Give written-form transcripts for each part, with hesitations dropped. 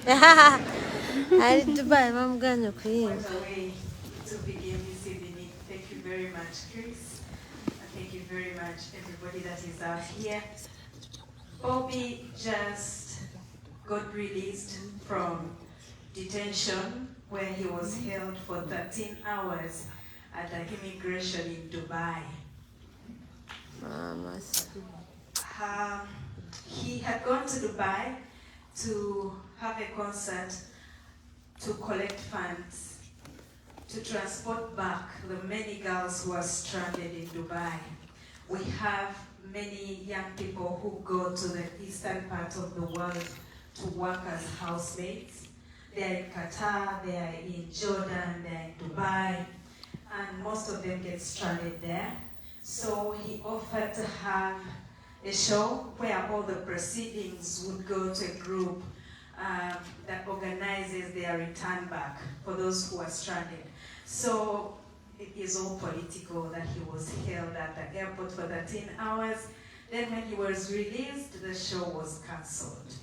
Ari Dubai, I'm going to clean. What a way to begin this evening. Thank you very much, Chris. And thank you very much, everybody that is out here. Bobi just got released from detention where he was held for 13 hours at an immigration in Dubai. He had gone to Dubai to have a concert to collect funds to transport back the many girls who are stranded in Dubai. We have many young people who go to the eastern part of the world to work as housemaids. They are in Qatar, they are in Jordan, they are in Dubai, and most of them get stranded there. So he offered to have a show where all the proceedings would go to a group that organizes their return back for those who are stranded. So it is all political that he was held at the airport for 13 hours. Then when he was released, the show was cancelled.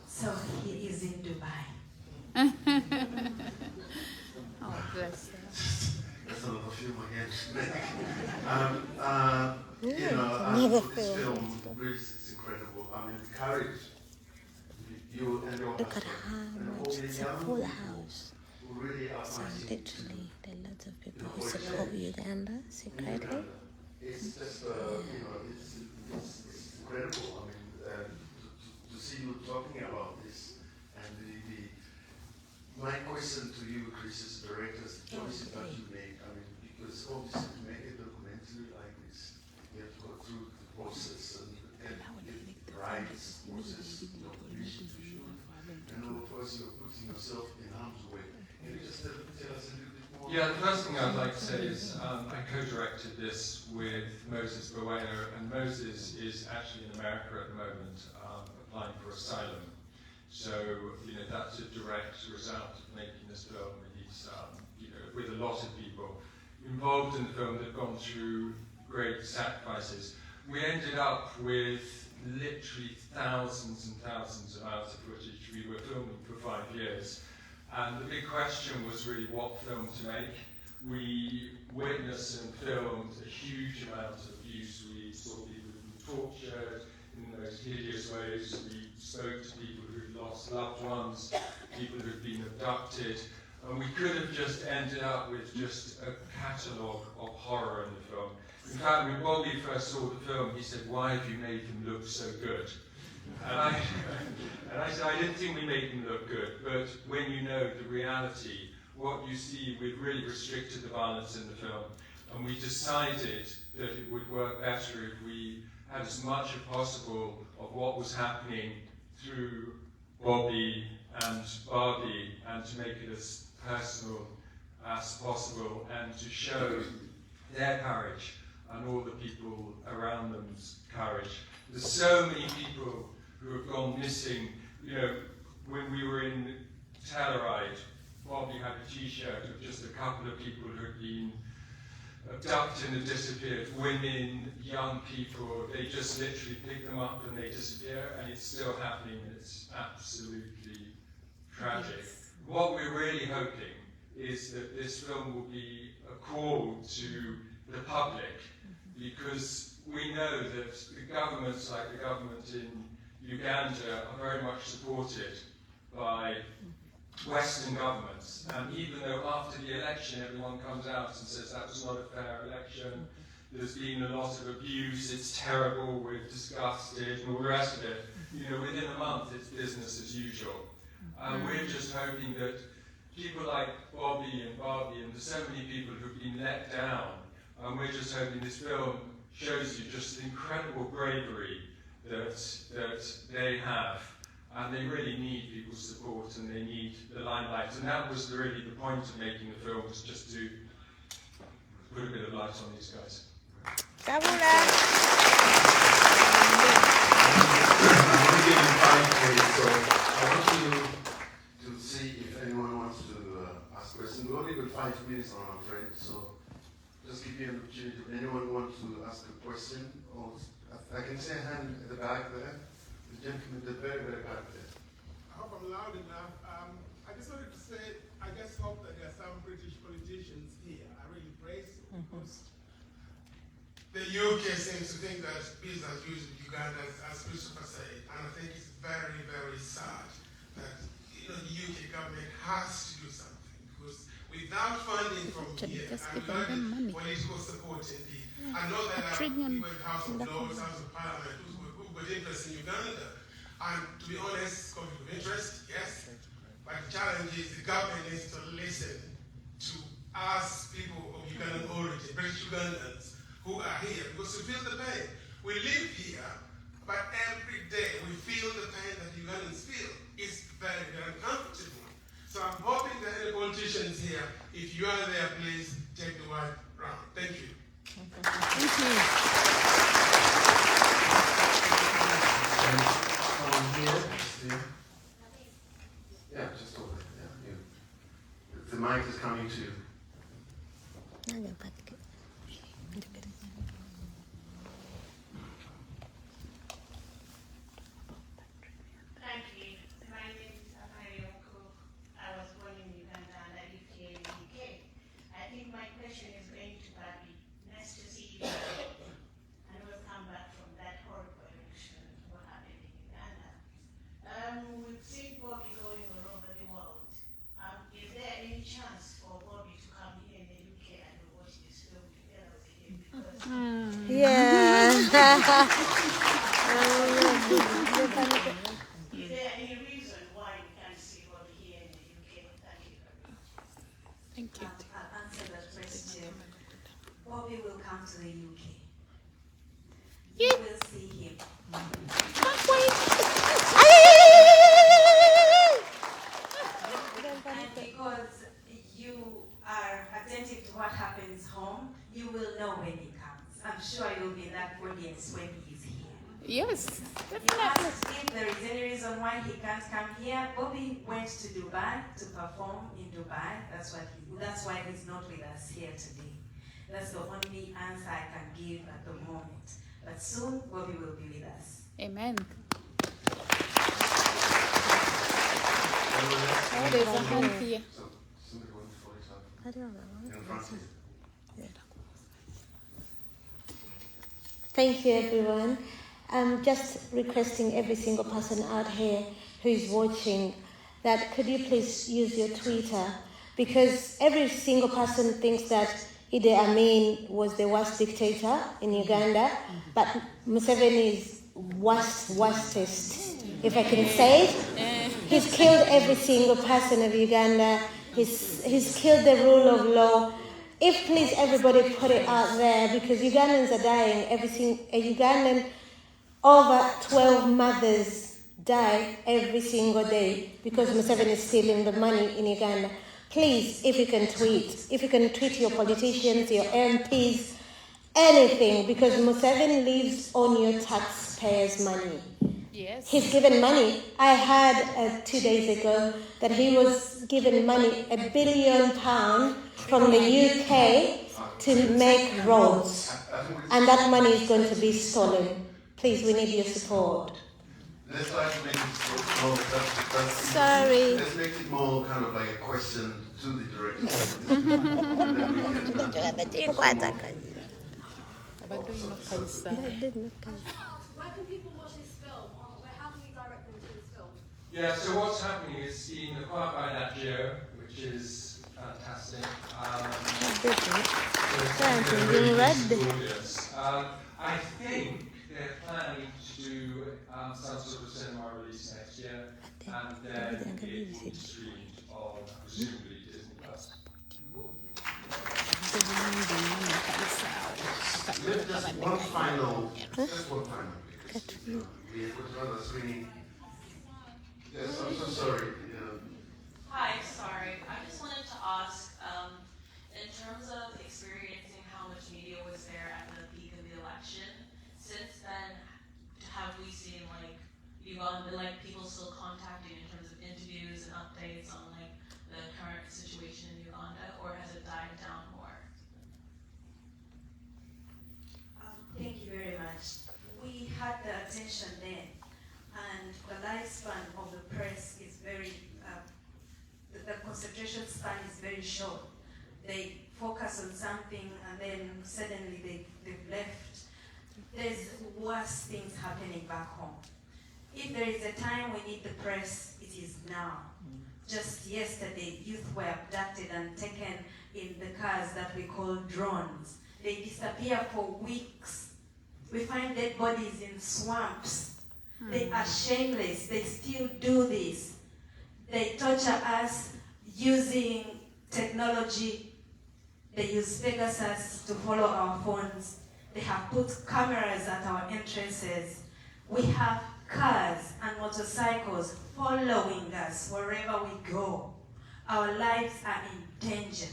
So he is in Dubai. Oh, bless her. That's another film again. You know, this film really is incredible. I mean, the courage you and your Look at husband how and all much the it's a young full people house. who really are So fighting literally, there are lots of people who support Uganda secretly. It's just, you know, it's incredible. I mean, to see you talking about this, and my question to you, Chris, as a director, is the choices that you make. I mean, because obviously to make a documentary like this, you have to go through the process and get the rights, process, the permission to shoot, and of course you're putting yourself in harm's way. Can you just tell us a little bit more? Yeah, the first thing I'd like to say is I co-directed this with Moses Bwamaze, and Moses is actually in America at the moment applying for asylum. So, you know, that's a direct result of making this film. He's, you know, with a lot of people involved in the film that have gone through great sacrifices. We ended up with literally thousands and thousands of hours of footage. We were filming for 5 years. And the big question was really what film to make. We witnessed and filmed a huge amount of abuse. We saw people who were tortured in the most hideous ways. We spoke to people who lost loved ones, people who had been abducted. And we could have just ended up with just a catalogue of horror in the film. In fact, when Bobi first saw the film, he said, "Why have you made them look so good?" And I said, I didn't think we made them look good, but when you know the reality, what you see, we've really restricted the violence in the film, and we decided that it would work better if we had as much as possible of what was happening through Bobi and Barbie, and to make it as personal as possible, and to show their courage and all the people around them's courage. There's so many people who have gone missing. You know, when we were in Telluride, Bobby had a t-shirt of just a couple of people who had been abducted and disappeared. Women, young people, they just literally pick them up and they disappear, and it's still happening, and it's absolutely tragic. What we're really hoping is that this film will be a call to the public, because we know that the governments, like the government in Uganda, are very much supported by Western governments. And even though after the election everyone comes out and says that was not a fair election, there's been a lot of abuse, it's terrible, we're disgusted, and all the rest of it, you know, within a month it's business as usual. And we're just hoping that people like Bobi and Barbie, and there's so many people who've been let down, and we're just hoping this film shows you just the incredible bravery that they have, and they really need people's support, and they need the limelight. And that was really the point of making the film, was just to put a bit of light on these guys. I'm going to give you 5 minutes, so I want you to see if anyone wants to ask questions. We only got 5 minutes, I'm afraid, so just give you an opportunity. Anyone want to ask a question? Or I can see a hand at the back there. The gentleman at the very, very back there. hope I'm loud enough. I just wanted to say, I just hope that there are some British politicians here. I really praise you because the UK seems to think that business as usual in Uganda, as Christopher said, and I think it's very, very sad that the UK government has to do something because without funding from here and political support indeed, I know that people in the House of Lords, House of Parliament who've got interest in Uganda, and to be honest, conflict of interest, yes, but the challenge is the government needs to listen to us people of Ugandan origin, British Ugandans, who are here, because we feel the pain. We live here, but every day we feel the pain that Ugandans feel. It's very, very uncomfortable. So I'm hoping that any politicians here, if you are there, please take the word round. Thank you. Thank you. Here. Yeah, just over there. Yeah, you. The mic is coming to you. We've seen Bobi going all over the world. Is there any chance for Bobi to come here in the UK and watch this film together with him? Because Yeah. is there any reason why we can't see Bobi here in the UK? Thank you very much. Thank you. I'll answer that question. Bobi will come to the UK. You will see him. And because you are attentive to what happens home, you will know when he comes. I'm sure you'll be in that audience when he is here. Yes, You asked if there is any reason why he can't come here. Bobi went to Dubai to perform in Dubai. That's why he's not with us here today. That's the only answer I can give at the moment. But soon, Bobi will be with us. Amen. Oh, there's a hand here. So, somebody want to follow it up? In front of you. Thank you, everyone. I'm just requesting every single person out here who's watching that could you please use your Twitter, because every single person thinks that Idi Amin was the worst dictator in Uganda, but Museveni is worstest, if I can say it. He's killed every single person of Uganda. He's killed the rule of law. If please everybody put it out there, because Ugandans are dying. A Ugandan, over 12 mothers die every single day because Museveni is stealing the money in Uganda. Please, if you can tweet your politicians, your MPs, anything, because Museveni lives on your taxpayers' money. Yes. He's given money. I heard 2 days ago that he was given money, £1 billion from the UK to make roads. And that money is going to be stolen. Please, we need your support. Let's try to make it more. Sorry. Let's make it more kind of like a question to the director. And then we can, Where can people watch this film? How can we direct them to this film? Yeah, so what's happening is being acquired by Nat Geo, which is fantastic. I think they're planning to do some sort of cinema release next year, and then it will be streamed on presumably Disney Plus. just one final, because we have another screening. Yes, I'm so sorry. Hi, sorry. I just wanted to ask, in terms of experiencing how much media was there at the peak of the election, since then, have we seen Uganda, people still contacting in terms of interviews and updates on the current situation in Uganda, or has it died down more? Thank you very much. We had the attention then, and the lifespan of the press is concentration span is very short. They focus on something and then suddenly they've left. There's worse things happening back home. If there is a time we need the press, it is now. Just yesterday, youth were abducted and taken in the cars that we call drones. They disappear for weeks. We find dead bodies in swamps. They are shameless. They still do this. They torture us using technology. They use Pegasus to follow our phones. They have put cameras at our entrances. We have cars and motorcycles following us wherever we go. Our lives are in danger.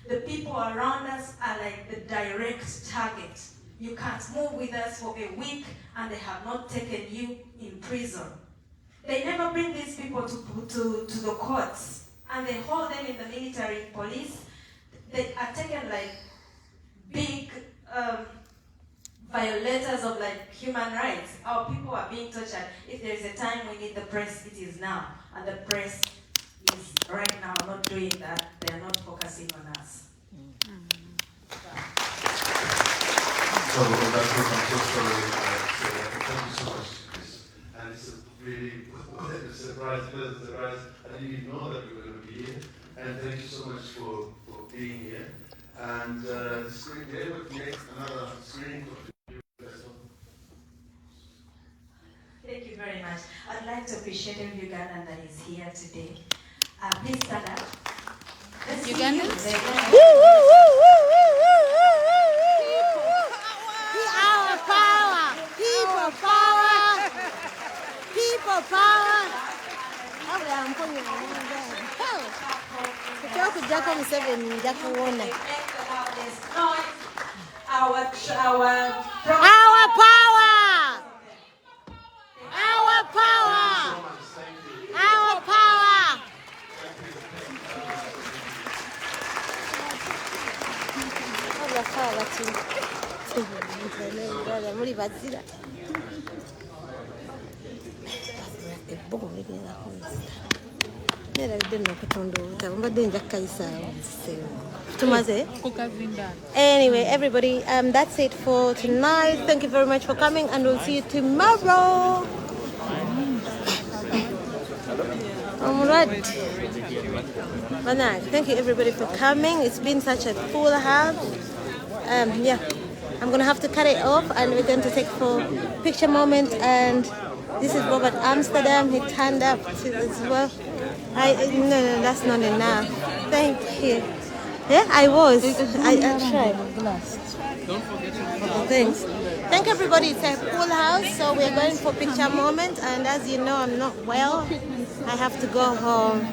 The people around us are like the direct target. You can't move with us for a week and they have not taken you in prison. They never bring these people to the courts and they hold them in the military police. They are taken like big violators of like human rights. Our people are being tortured. If there is a time we need the press, it is now. And the press is right now not doing that. They are not focusing on us. So that's what I'm so sorry. Thank you so much, Chris. And it's a really surprise, pleasant surprise. I didn't even know that we were going to be here. And thank you so much for being here. And the screen, they would make another screening for you. Thank you very much. I'd like to appreciate every Ugandan that is here today. Please stand up. Ugandans? Our power! People power! People power! Our power! Our power! Our power! Anyway, everybody, that's it for tonight. Thank you very much for coming, and we'll see you tomorrow. All right. Thank you everybody for coming. It's been such a full house. Yeah, I'm gonna have to cut it off, and we're going to take for picture moment. And this is Robert Amsterdam. He turned up as well. No, that's not enough. Thank you. Yeah, I was. I tried. Don't forget to thanks. Thank everybody. It's a full house, so we're going for picture moment. And as you know, I'm not well. I have to go home.